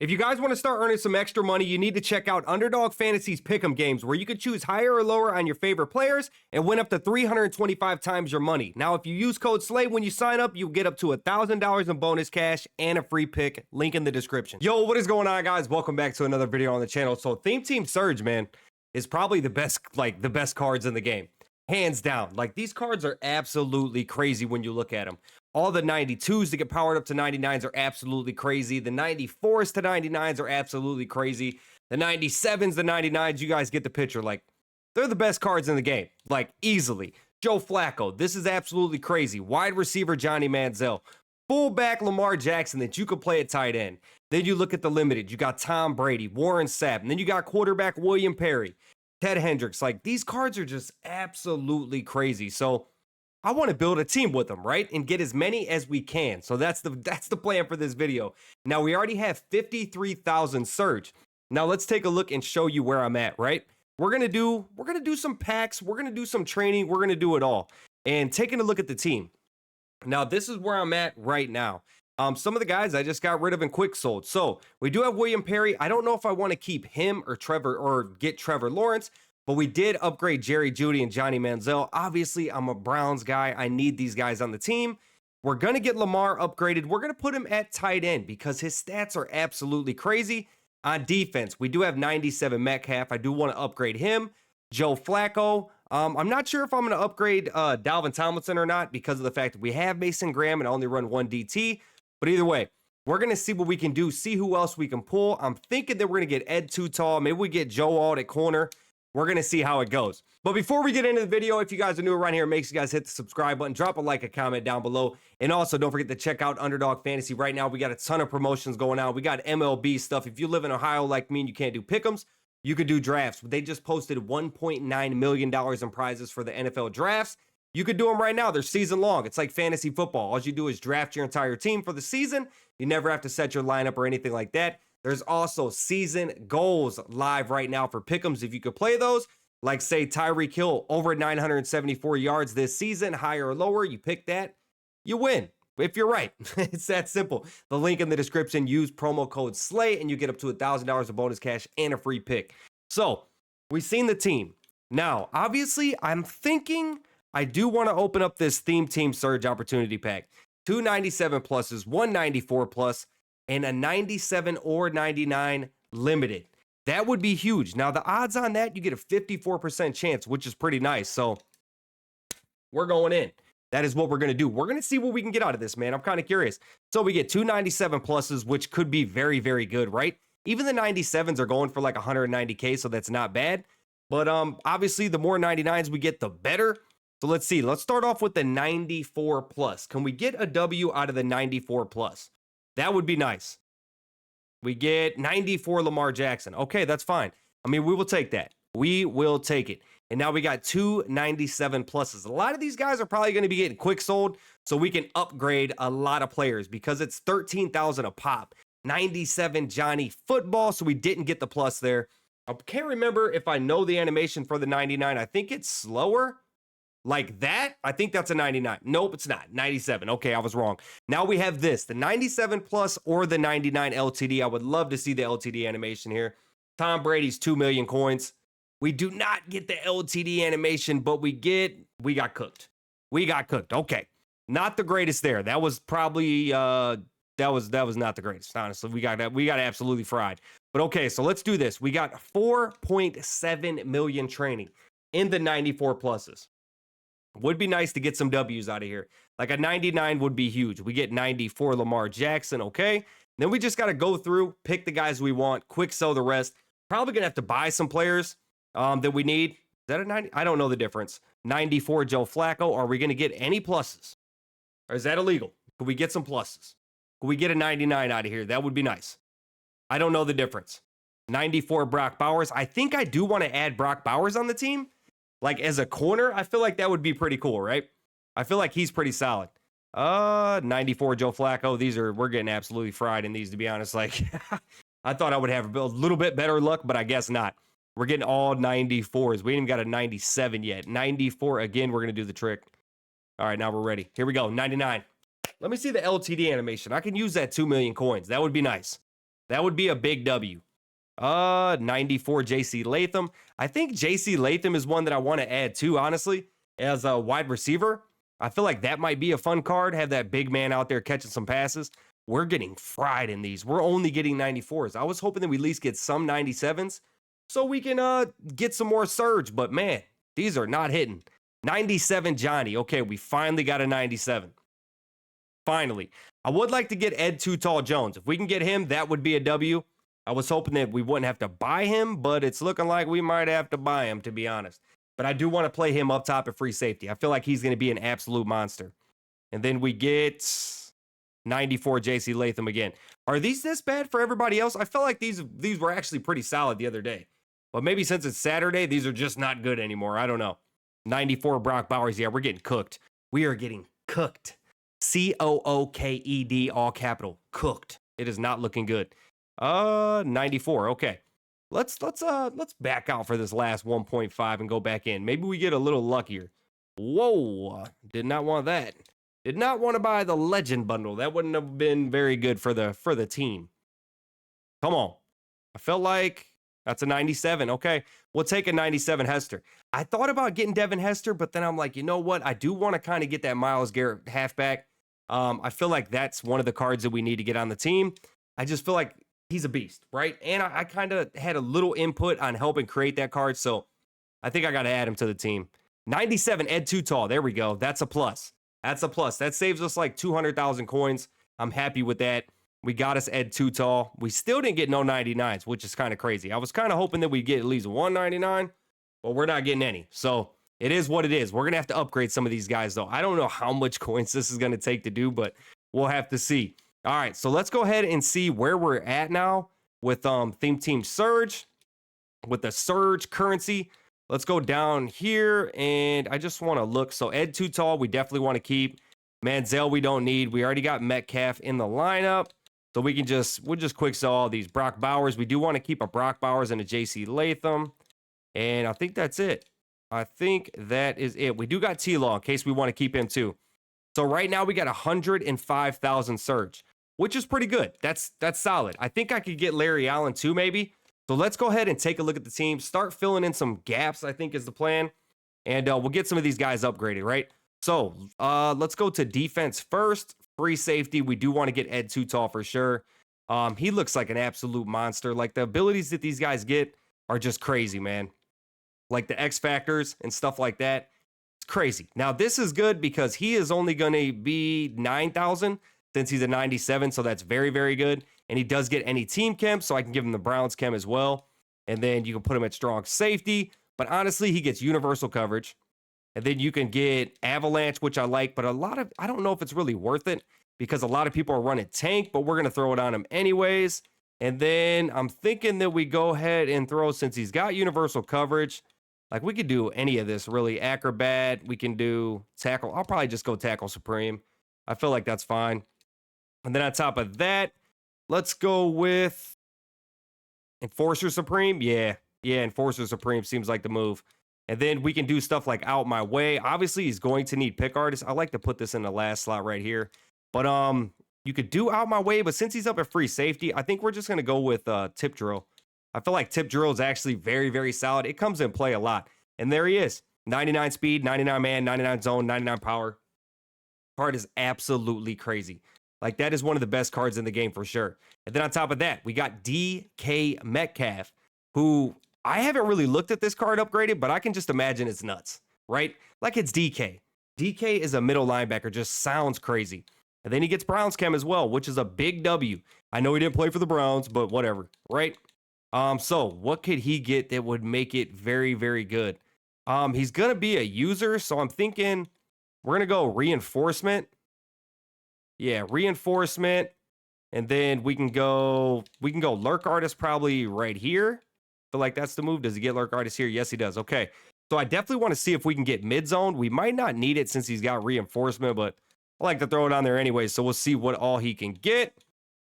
If you guys want to start earning some extra money, you need to check out Underdog Fantasy's Pick'em games, where you can choose higher or lower on your favorite players and win up to 325 times your money. Now, if you use code SLAY when you sign up, you'll get up to $1,000 in bonus cash and a free pick. Link in the description. Yo, what is going on, guys? Welcome back to another video on the channel. So, Theme Team Surge, man, is probably the best cards in the game. Hands down. Like, these cards are absolutely crazy when you look at them. All the 92s to get powered up to 99s are absolutely crazy. The 94s to 99s are absolutely crazy. The 97s to 99s, you guys get the picture. Like, they're the best cards in the game. Like, easily. Joe Flacco, this is absolutely crazy. Wide receiver Johnny Manziel. Fullback Lamar Jackson that you could play at tight end. Then you look at the limited. You got Tom Brady, Warren Sapp. And then you got quarterback William Perry, Ted Hendricks. Like, these cards are just absolutely crazy. So, I want to build a team with them, right? And get as many as we can. So that's the plan for this video. Now, we already have 53,000 Surge. Now, let's take a look and show you where I'm at, right? We're going to do some packs, we're going to do some training, we're going to do it all. And taking a look at the team. Now, this is where I'm at right now. Some of the guys I just got rid of and quick sold. So, we do have William Perry. I don't know if I want to keep him or get Trevor Lawrence. But we did upgrade Jerry Jeudy and Johnny Manziel. Obviously, I'm a Browns guy. I need these guys on the team. We're going to get Lamar upgraded. We're going to put him at tight end because his stats are absolutely crazy. On defense, we do have 97 Metcalf. I do want to upgrade him. Joe Flacco. I'm not sure if I'm going to upgrade Dalvin Tomlinson or not because of the fact that we have Mason Graham and only run one DT. But either way, we're going to see what we can do, see who else we can pull. I'm thinking that we're going to get Ed Too Tall. Maybe we get Joe Alt at corner. We're going to see how it goes. But before we get into the video, if you guys are new around here, make sure you guys hit the subscribe button, drop a like, a comment down below. And also, don't forget to check out Underdog Fantasy. Right now, we got a ton of promotions going on. We got MLB stuff. If you live in Ohio like me and you can't do pick'ems, you could do drafts. They just posted $1.9 million in prizes for the NFL drafts. You could do them right now. They're season long. It's like fantasy football. All you do is draft your entire team for the season. You never have to set your lineup or anything like that. There's also season goals live right now for pick'ems. If you could play those, like say Tyreek Hill over 974 yards this season, higher or lower, you pick that, you win. If you're right, it's that simple. The link in the description, use promo code SLAY and you get up to $1,000 of bonus cash and a free pick. So we've seen the team. Now, obviously, I'm thinking I do want to open up this Theme Team Surge Opportunity Pack. 297 pluses, 194 plus, and a 97 or 99 limited. That would be huge. Now, the odds on that, you get a 54% chance, which is pretty nice. So, we're going in. That is what we're going to do. We're going to see what we can get out of this, man. I'm kind of curious. So, we get 297 pluses, which could be very, very good, right? Even the 97s are going for like 190K, so that's not bad. But obviously, the more 99s we get, the better. So, let's see. Let's start off with the 94 plus. Can we get a W out of the 94 plus? That would be nice. We get 94 Lamar Jackson. Okay, that's fine. I mean, we will take that. We will take it. And now we got 297 pluses. A lot of these guys are probably going to be getting quick sold, so we can upgrade a lot of players because it's 13,000 a pop. 97 Johnny Football, so we didn't get the plus there. I can't remember if I know the animation for the 99. I think it's slower. Like that, I think that's a 99. Nope, it's not. 97. Okay, I was wrong. Now we have this, the 97 plus or the 99 LTD. I would love to see the LTD animation here. Tom Brady's 2 million coins. We do not get the LTD animation, but we got cooked. We got cooked. Okay. Not the greatest there. That was probably that was not the greatest, honestly. We got absolutely fried. But okay, so let's do this. We got 4.7 million training in the 94 pluses. Would be nice to get some W's out of here. Like a 99 would be huge. We get 94 Lamar Jackson, okay? Then we just got to go through, pick the guys we want, quick sell the rest. Probably going to have to buy some players that we need. Is that a 90? I don't know the difference. 94 Joe Flacco. Are we going to get any pluses? Or is that illegal? Could we get some pluses? Could we get a 99 out of here? That would be nice. I don't know the difference. 94 Brock Bowers. I think I do want to add Brock Bowers on the team. Like, as a corner, I feel like that would be pretty cool, right? I feel like he's pretty solid. 94 Joe Flacco. We're getting absolutely fried in these, to be honest. Like, I thought I would have a little bit better luck, but I guess not. We're getting all 94s. We ain't even got a 97 yet. 94, again, we're going to do the trick. All right, now we're ready. Here we go, 99. Let me see the LTD animation. I can use that 2 million coins. That would be nice. That would be a big W. 94 JC Latham. I think JC Latham is one that I want to add too, honestly, as a wide receiver. I feel like that might be a fun card. Have that big man out there catching some passes. We're getting fried in these. We're only getting 94s. I was hoping that we at least get some 97s so we can get some more surge. But man, these are not hitting. 97 Johnny. Okay, we finally got a 97. Finally. I would like to get Ed Too Tall Jones. If we can get him, that would be a W. I was hoping that we wouldn't have to buy him, but it's looking like we might have to buy him, to be honest. But I do want to play him up top at free safety. I feel like he's going to be an absolute monster. And then we get 94 JC Latham again. Are these this bad for everybody else? I felt like these were actually pretty solid the other day. But maybe since it's Saturday, these are just not good anymore. I don't know. 94 Brock Bowers. Yeah, we're getting cooked. We are getting cooked. COOKED, all capital. Cooked. It is not looking good. 94. Okay. Let's back out for this last 1.5 and go back in. Maybe we get a little luckier. Whoa. Did not want that. Did not want to buy the legend bundle. That wouldn't have been very good for the team. Come on. I felt like that's a 97. Okay. We'll take a 97 Hester. I thought about getting Devin Hester, but then I'm like, you know what? I do want to kind of get that Myles Garrett halfback. I feel like that's one of the cards that we need to get on the team. I just feel like he's a beast, right? And I kind of had a little input on helping create that card, so I think I got to add him to the team. 97 Ed Too Tall. There we go. That's a plus. That's a plus. That saves us like 200,000 coins. I'm happy with that. We got us Ed Too Tall. We still didn't get no 99s, which is kind of crazy. I was kind of hoping that we'd get at least 199, but we're not getting any. So it is what it is. We're going to have to upgrade some of these guys, though. I don't know how much coins this is going to take to do, but we'll have to see. All right, so let's go ahead and see where we're at now with Theme Team Surge, with the Surge currency. Let's go down here, and I just want to look. So Ed Too Tall, we definitely want to keep. Manziel, we don't need. We already got Metcalf in the lineup, so we'll just quick sell all these. Brock Bowers, we do want to keep a Brock Bowers and a JC Latham, and I think that's it. I think that is it. We do got T-Law in case we want to keep him too. So right now we got 105,000 surge, which is pretty good. That's solid. I think I could get Larry Allen too, maybe. So let's go ahead and take a look at the team. Start filling in some gaps, I think is the plan. And we'll get some of these guys upgraded, right? So let's go to defense first. Free safety. We do want to get Ed Too Tall for sure. He looks like an absolute monster. Like the abilities that these guys get are just crazy, man. Like the X factors and stuff like that. It's crazy. Now this is good because he is only going to be 9,000 since he's a 97. So that's very, very good. And he does get any team chem, so I can give him the Browns chem as well. And then you can put him at strong safety. But honestly, he gets universal coverage. And then you can get avalanche, which I like. But I don't know if it's really worth it because a lot of people are running tank, but we're going to throw it on him anyways. And then I'm thinking that we go ahead and throw, since he's got universal coverage, like we could do any of this really. Acrobat, we can do tackle. I'll probably just go tackle supreme. I feel like that's fine. And then on top of that, let's go with Enforcer Supreme. Yeah, Enforcer Supreme seems like the move. And then we can do stuff like Out My Way. Obviously, he's going to need Pick Artist. I like to put this in the last slot right here. But you could do Out My Way, but since he's up at free safety, I think we're just going to go with Tip Drill. I feel like Tip Drill is actually very, very solid. It comes in play a lot. And there he is. 99 speed, 99 man, 99 zone, 99 power. Card is absolutely crazy. Like, that is one of the best cards in the game for sure. And then on top of that, we got DK Metcalf, who I haven't really looked at this card upgraded, but I can just imagine it's nuts, right? Like, it's DK. DK is a middle linebacker, just sounds crazy. And then he gets Browns chem as well, which is a big W. I know he didn't play for the Browns, but whatever, right? So what could he get that would make it very, very good? He's going to be a user, so I'm thinking we're going to go reinforcement. Yeah, reinforcement. And then we can go lurk artist probably right here. Feel like that's the move. Does he get lurk artist here? Yes, he does. Okay. So I definitely want to see if we can get mid zone. We might not need it since he's got reinforcement, but I like to throw it on there anyway. So we'll see what all he can get.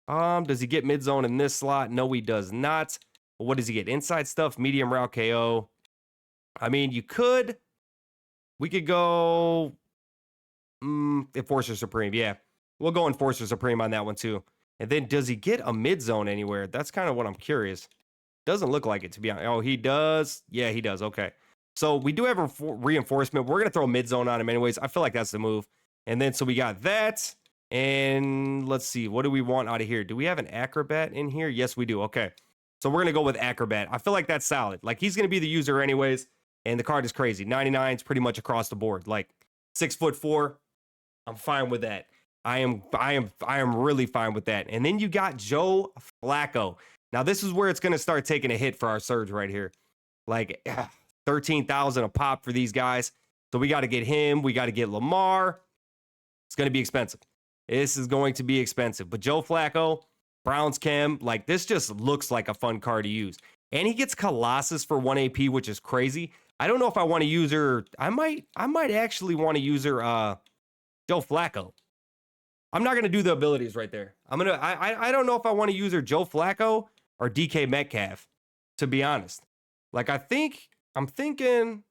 Does he get mid zone in this slot? No, he does not. What does he get? Inside stuff, medium route KO. I mean, we could go Enforcer Supreme. Yeah, we'll go Enforcer Supreme on that one too. And then does he get a mid zone anywhere? That's kind of what I'm curious. Doesn't look like it, to be honest. Oh, he does. Yeah, he does. Okay. So we do have a reinforcement. We're going to throw a mid zone on him anyways. I feel like that's the move. And then so we got that. And let's see. What do we want out of here? Do we have an acrobat in here? Yes, we do. Okay. So we're going to go with acrobat. I feel like that's solid. Like he's going to be the user anyways. And the card is crazy. 99 is pretty much across the board. Like 6'4". I'm fine with that. I am really fine with that. And then you got Joe Flacco. Now this is where it's going to start taking a hit for our surge right here. Like 13,000 a pop for these guys. So we got to get him. We got to get Lamar. It's going to be expensive. This is going to be expensive. But Joe Flacco, Browns Chem, like this just looks like a fun card to use. And he gets Colossus for 1 AP, which is crazy. I don't know if I want to use her. I might actually want to use her Joe Flacco. I'm not going to do the abilities right there. I don't know if I want to use her Joe Flacco or DK Metcalf, to be honest. Like I'm thinking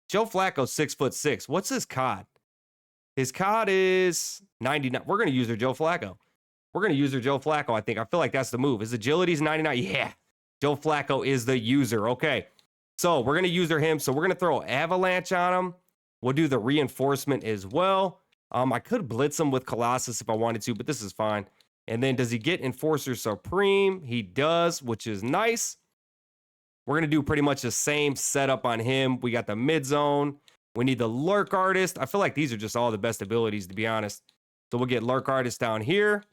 Joe Flacco's 6'6". What's his COD? His COD is 99. We're going to use her Joe Flacco. We're going to use her Joe Flacco, I think. I feel like that's the move. His agility's 99. Yeah. Joe Flacco is the user. Okay. So we're going to use him. So we're going to throw Avalanche on him. We'll do the reinforcement as well. I could blitz him with Colossus if I wanted to, but this is fine. And then does he get Enforcer Supreme? He does, which is nice. We're going to do pretty much the same setup on him. We got the mid zone. We need the Lurk Artist. I feel like these are just all the best abilities, to be honest. So we'll get Lurk Artist down here.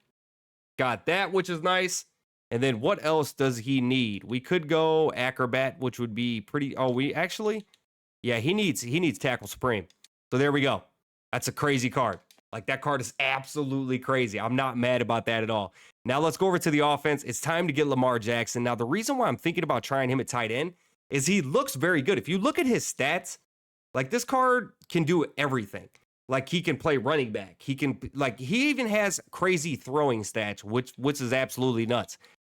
Got that, which is nice. And then what else does he need? We could go Acrobat, which would be pretty... Oh, we actually... Yeah, he needs Tackle Supreme. So there we go. That's a crazy card. Like, that card is absolutely crazy. I'm not mad about that at all. Now, let's go over to the offense. It's time to get Lamar Jackson. Now, the reason why I'm thinking about trying him at tight end is he looks very good. If you look at his stats, like, this card can do everything. Like, he can play running back. He can, like, he even has crazy throwing stats, which is absolutely nuts.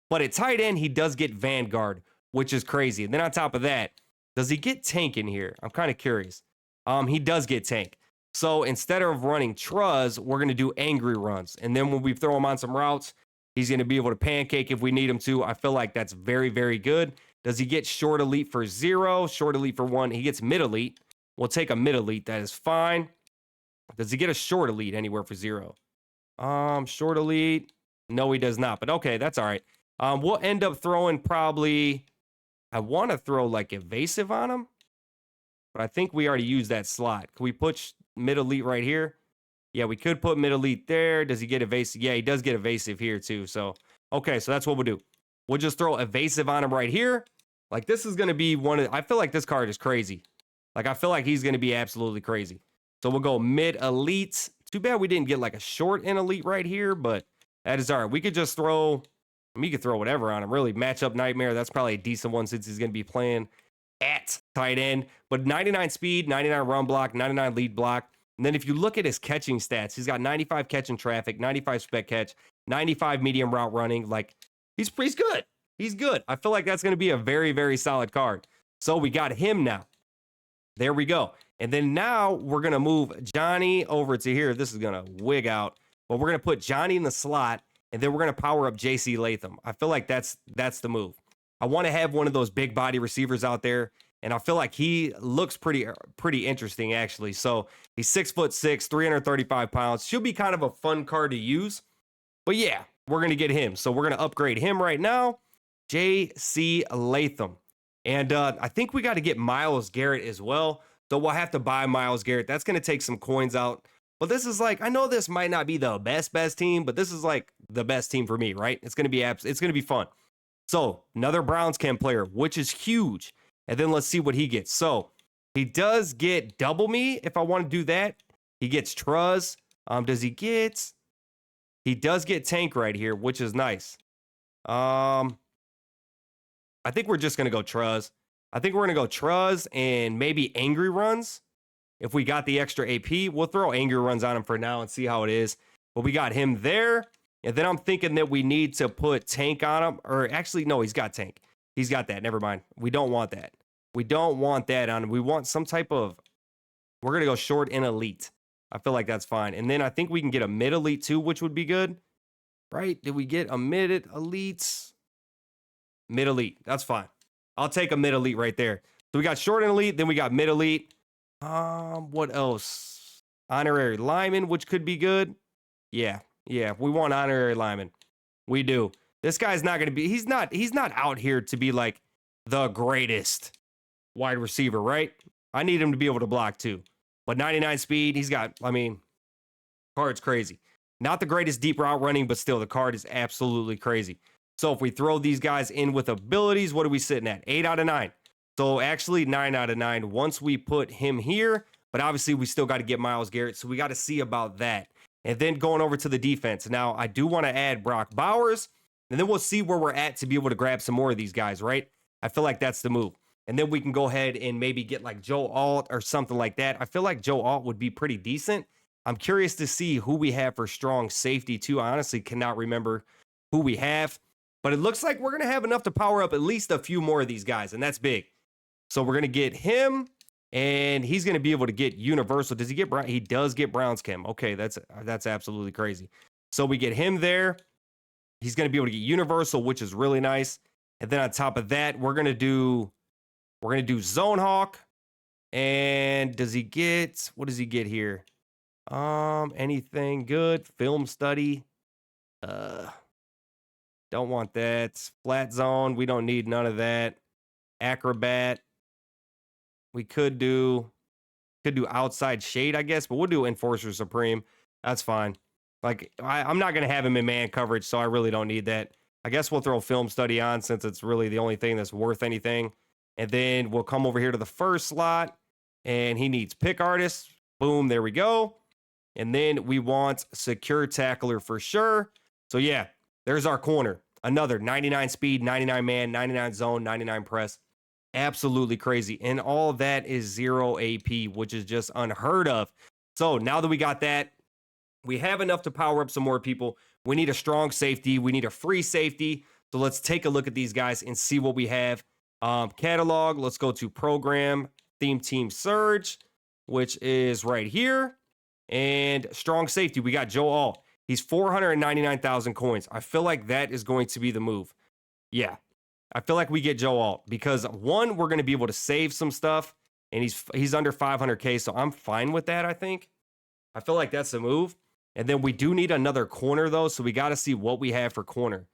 But at tight end, he does get Vanguard, which is crazy. And then on top of that, does he get Tank in here? I'm kind of curious. He does get Tank. So instead of running Truz, we're going to do Angry Runs. And then when we throw him on some routes, he's going to be able to pancake if we need him to. I feel like that's very, very good. Does he get Short Elite for 0? Short Elite for 1? He gets Mid Elite. We'll take a Mid Elite. That is fine. Does he get a Short Elite anywhere for 0? Short Elite. No, he does not. But okay, that's all right. We'll end up throwing probably... I want to throw like Evasive on him. But I think we already used that slot. Can we put Mid Elite right here? Yeah, we could put Mid Elite there. Does he get Evasive? Yeah, he does get Evasive here too. So, okay, so that's what we'll do. We'll just throw Evasive on him right here. Like, this is going to be one of... I feel like this card is crazy. Like, I feel like he's going to be absolutely crazy. So we'll go Mid Elite. Too bad we didn't get like a Short and Elite right here, but that is all right. We could just throw... I mean, you could throw whatever on him. Really, Matchup Nightmare. That's probably a decent one since he's going to be playing at tight end. But 99 speed, 99 run block, 99 lead block. And then if you look at his catching stats, he's got 95 catch in traffic, 95 spec catch, 95 medium route running. Like, he's good. He's good. I feel like that's going to be a very, very solid card. So we got him now. There we go. And then now we're going to move Johnny over to here. This is going to wig out. But we're going to put Johnny in the slot. And then we're going to power up JC Latham. I feel like that's the move. I want to have one of those big body receivers out there. And I feel like he looks pretty interesting, actually. So he's 6'6", 335 pounds. Should be kind of a fun card to use. But yeah, we're going to get him. So we're going to upgrade him right now. JC Latham. And I think we got to get Myles Garrett as well. So we'll have to buy Myles Garrett. That's going to take some coins out. But this is like, I know this might not be the best team, but this is like the best team for me, right? It's going to be fun. So another Browns Chem player, which is huge. And then let's see what he gets. So he does get double me if I want to do that. He gets Truz. He does get Tank right here, which is nice. I think we're just going to go Truz. I think we're going to go Truz and maybe Angry Runs. If we got the extra AP, we'll throw Angry Runs on him for now and see how it is. But we got him there. And then I'm thinking that we need to put Tank on him. Or actually, no, he's got Tank. He's got that. Never mind. We don't want that. We don't want that on him. We want some type of... We're going to go Short and Elite. I feel like that's fine. And then I think we can get a Mid Elite too, which would be good. right? Did we get a mid elites? Mid elite. That's fine. I'll take a mid elite right there. So we got short and elite, then we got mid elite. What else? Honorary lineman, which could be good. Yeah, we want honorary lineman. We do. This guy's not going to be, he's not out here to be like the greatest wide receiver, right? I need him to be able to block too. But 99 speed, he's got, I mean, card's crazy. Not the greatest deep route running, but still the card is absolutely crazy. So if we throw these guys in with abilities, what are we sitting at? 8 out of 9. So actually 9 out of 9 once we put him here. But obviously we still got to get Myles Garrett. So we got to see about that. And then going over to the defense. Now I do want to add Brock Bowers. And then we'll see where we're at to be able to grab some more of these guys, right? I feel like that's the move. And then we can go ahead and maybe get like Joe Alt or something like that. I feel like Joe Alt would be pretty decent. I'm curious to see who we have for strong safety too. I honestly cannot remember who we have. But it looks like we're going to have enough to power up at least a few more of these guys. And that's big. So we're going to get him. And he's going to be able to get universal. Does he get Brown? He does get Brown's chem. Okay, that's absolutely crazy. So we get him there. He's going to be able to get universal, which is really nice. And then on top of that, we're going to do Zone Hawk. And does he get, what does he get here? Anything good? Film study. Don't want that. Flat zone. We don't need none of that. Acrobat. We could do outside shade, I guess, but we'll do Enforcer Supreme. That's fine. Like, I'm not going to have him in man coverage, so I really don't need that. I guess we'll throw film study on since it's really the only thing that's worth anything. And then we'll come over here to the first slot, and he needs pick artist. Boom, there we go. And then we want secure tackler for sure. So yeah, there's our corner. Another 99 speed, 99 man, 99 zone, 99 press. Absolutely crazy. And all that is 0 AP, which is just unheard of. So now that we got that, we have enough to power up some more people. We need a strong safety. We need a free safety. So let's take a look at these guys and see what we have. Catalog, let's go to program, theme team surge, which is right here. And strong safety, we got Joe Alt. He's 499,000 coins. I feel like that is going to be the move. Yeah. I feel like we get Joe Alt because one, we're going to be able to save some stuff and he's under 500K. So I'm fine with that. I think, I feel like that's the move. And then we do need another corner though. So we got to see what we have for corner.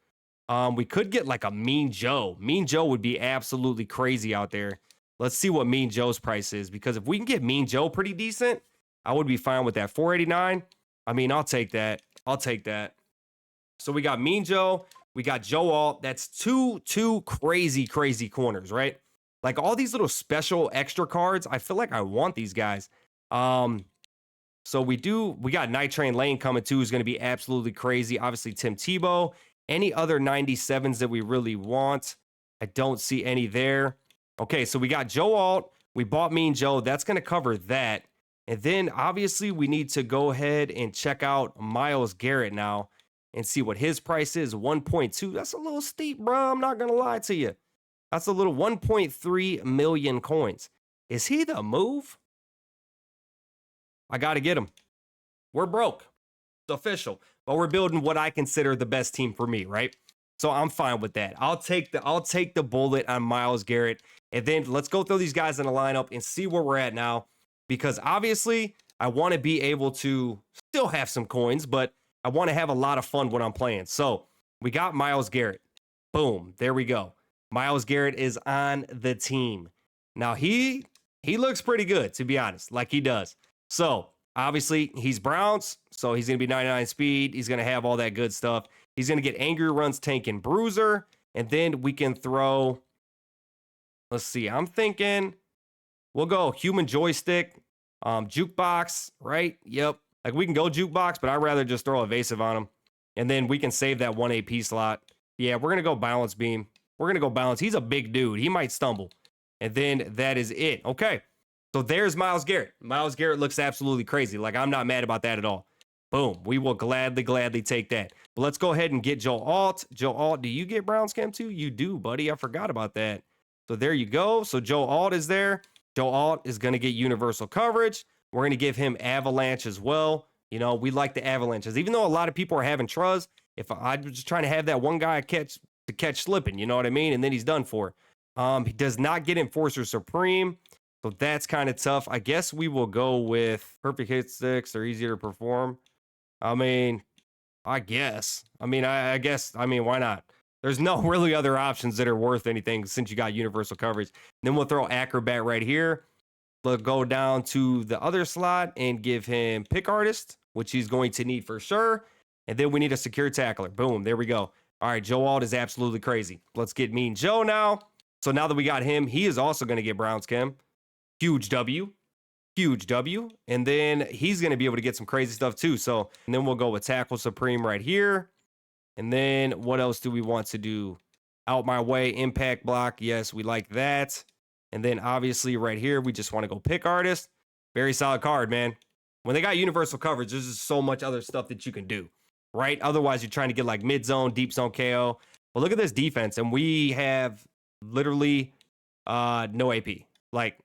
We could get like a Mean Joe. Mean Joe would be absolutely crazy out there. Let's see what Mean Joe's price is, because if we can get Mean Joe pretty decent, I would be fine with that. 489. I mean, I'll take that. I'll take that. So we got Mean Joe. We got Joe Alt. That's two crazy corners, right? Like all these little special extra cards. I feel like I want these guys. So we got Night Train Lane coming too, who's going to be absolutely crazy. Obviously, Tim Tebow. Any other 97s that we really want? I don't see any there. Okay, so we got Joe Alt. We bought Mean Joe. That's going to cover that. And then obviously we need to go ahead and check out Myles Garrett now and see what his price is. 1.2. That's a little steep, bro. I'm not going to lie to you. That's a little 1.3 million coins. Is he the move? I got to get him. We're broke. It's official. But we're building what I consider the best team for me, right? So I'm fine with that. I'll take the bullet on Myles Garrett. And then let's go through these guys in the lineup and see where we're at now. Because obviously, I want to be able to still have some coins, but I want to have a lot of fun when I'm playing. So we got Myles Garrett. Boom. There we go. Myles Garrett is on the team. Now, he looks pretty good, to be honest, like he does. So obviously, he's Browns, so he's going to be 99 speed. He's going to have all that good stuff. He's going to get Angry Runs, Tank, and Bruiser. And then we can throw, let's see, I'm thinking we'll go Human Joystick, Jukebox, right? Yep. Like we can go Jukebox, but I'd rather just throw Evasive on him. And then we can save that 1 AP slot. Yeah, we're going to go Balance Beam. We're going to go Balance. He's a big dude. He might stumble. And then that is it. Okay. So there's Myles Garrett. Myles Garrett looks absolutely crazy. Like I'm not mad about that at all. Boom. We will gladly take that. But let's go ahead and get Joe Alt. Joe Alt, do you get Brown's Chem too? You do, buddy. I forgot about that. So there you go. So Joe Alt is there. Joe Alt is going to get universal coverage. We're going to give him Avalanche as well. You know, we like the Avalanches. Even though a lot of people are having Truz, If I'm just trying to have that one guy catch slipping, you know what I mean? And then he's done for. He does not get Enforcer Supreme. So that's kind of tough. I guess we will go with perfect hit sticks. They're easier to perform. I mean, I guess. I guess, why not? There's no really other options that are worth anything since you got universal coverage. Then we'll throw Acrobat right here. We'll go down to the other slot and give him Pick Artist, which he's going to need for sure. And then we need a Secure Tackler. Boom, there we go. All right, Joe Alt is absolutely crazy. Let's get Mean Joe now. So now that we got him, he is also going to get Browns Chem. Huge W. Huge W. And then he's going to be able to get some crazy stuff too. So, and then we'll go with Tackle Supreme right here. And then what else do we want to do? Out My Way, Impact Block. Yes, we like that. And then obviously right here, we just want to go Pick Artist. Very solid card, man. When they got universal coverage, there's just so much other stuff that you can do, right? Otherwise, you're trying to get like mid zone, deep zone KO. But look at this defense. And we have literally no AP. Like,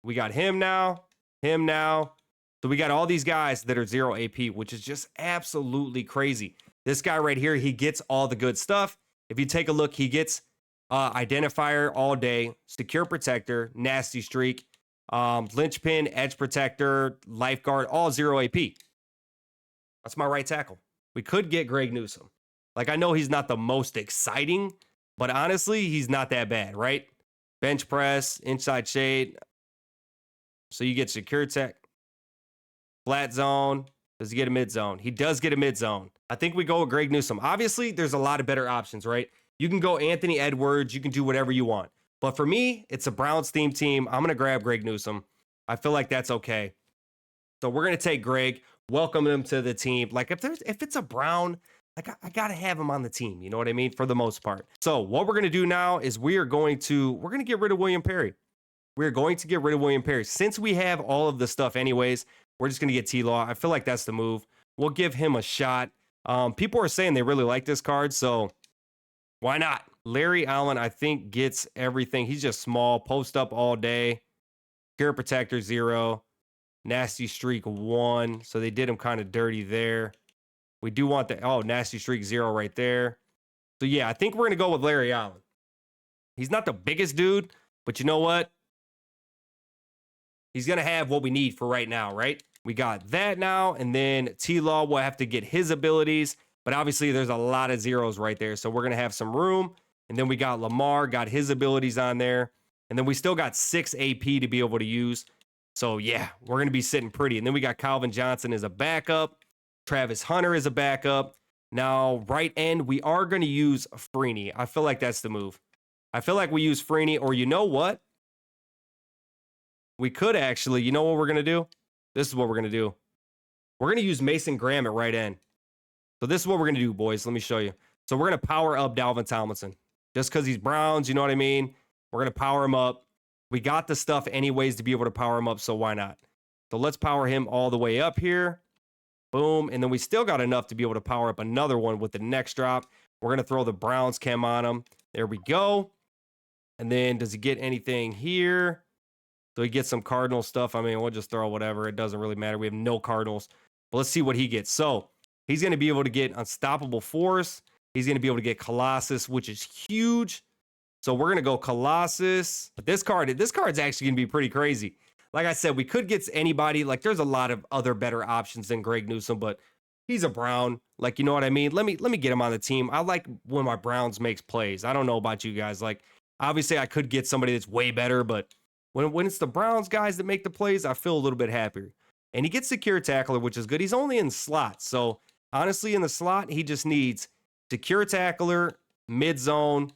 we got him now. So we got all these guys that are 0 AP, which is just absolutely crazy. This guy right here, he gets all the good stuff. If you take a look, he gets Identifier all day, Secure Protector, Nasty Streak, Linchpin, Edge Protector, Lifeguard, all 0 AP. That's my right tackle. We could get Greg Newsome. Like, I know he's not the most exciting, but honestly, he's not that bad, right? Bench press, inside shade. So you get Secure Tech, flat zone. Does he get a mid zone? He does get a mid zone. I think we go with Greg Newsome. Obviously, there's a lot of better options, right? You can go Anthony Edwards. You can do whatever you want. But for me, it's a Browns themed team. I'm going to grab Greg Newsome. I feel like that's okay. So we're going to take Greg, welcome him to the team. Like, if it's a Brown, like, I got to have him on the team. You know what I mean? For the most part. So what we're going to do now is we're going to get rid of William Perry. We're going to get rid of William Perry. Since we have all of the stuff anyways, we're just going to get T-Law. I feel like that's the move. We'll give him a shot. People are saying they really like this card, so why not? Larry Allen, I think, gets everything. He's just small, post up all day. Secure Protector 0. Nasty Streak 1. So they did him kind of dirty there. We do want the, Nasty Streak 0 right there. So yeah, I think we're going to go with Larry Allen. He's not the biggest dude, but you know what? He's going to have what we need for right now, right? We got that now, and then T-Law will have to get his abilities, but obviously there's a lot of zeros right there, so we're going to have some room. And then we got Lamar, got his abilities on there, and then we still got 6 AP to be able to use. So yeah, we're going to be sitting pretty. And then we got Calvin Johnson as a backup. Travis Hunter is a backup. Now, right end, we are going to use Freeney. I feel like that's the move. I feel like we use Freeney, or you know what? We could actually, you know what we're going to do? This is what we're going to do. We're going to use Mason Graham at right end. So this is what we're going to do, boys. Let me show you. So we're going to power up Dalvin Tomlinson. Just because he's Browns, you know what I mean? We're going to power him up. We got the stuff anyways to be able to power him up, so why not? So let's power him all the way up here. Boom. And then we still got enough to be able to power up another one with the next drop. We're going to throw the Browns chem on him. There we go. And then does he get anything here? So he gets some Cardinal stuff. I mean, we'll just throw whatever. It doesn't really matter. We have no Cardinals. But let's see what he gets. So he's going to be able to get Unstoppable Force. He's going to be able to get Colossus, which is huge. So we're going to go Colossus. But this card's actually going to be pretty crazy. Like I said, we could get anybody. Like, there's a lot of other better options than Greg Newsome, but he's a Brown. Like, you know what I mean? Let me get him on the team. I like when my Browns makes plays. I don't know about you guys. Like, obviously, I could get somebody that's way better, but when it's the Browns guys that make the plays, I feel a little bit happier. And he gets Secure Tackler, which is good. He's only in slot. So, honestly, in the slot, he just needs Secure Tackler, mid-zone.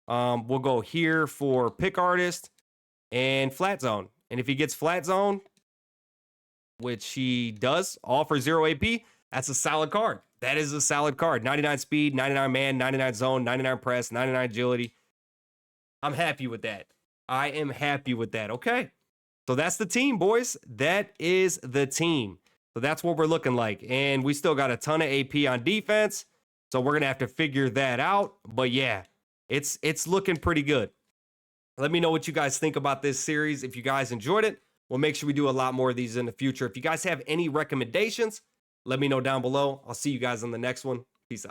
We'll go here for Pick Artist and Flat Zone. And if he gets Flat Zone, which he does, all for 0 AP, that's a solid card. That is a solid card. 99 speed, 99 man, 99 zone, 99 press, 99 agility. I'm happy with that. I am happy with that. Okay. So that's the team, boys. That is the team. So that's what we're looking like. And we still got a ton of AP on defense. So we're going to have to figure that out. But yeah, it's looking pretty good. Let me know what you guys think about this series. If you guys enjoyed it, we'll make sure we do a lot more of these in the future. If you guys have any recommendations, let me know down below. I'll see you guys on the next one. Peace out.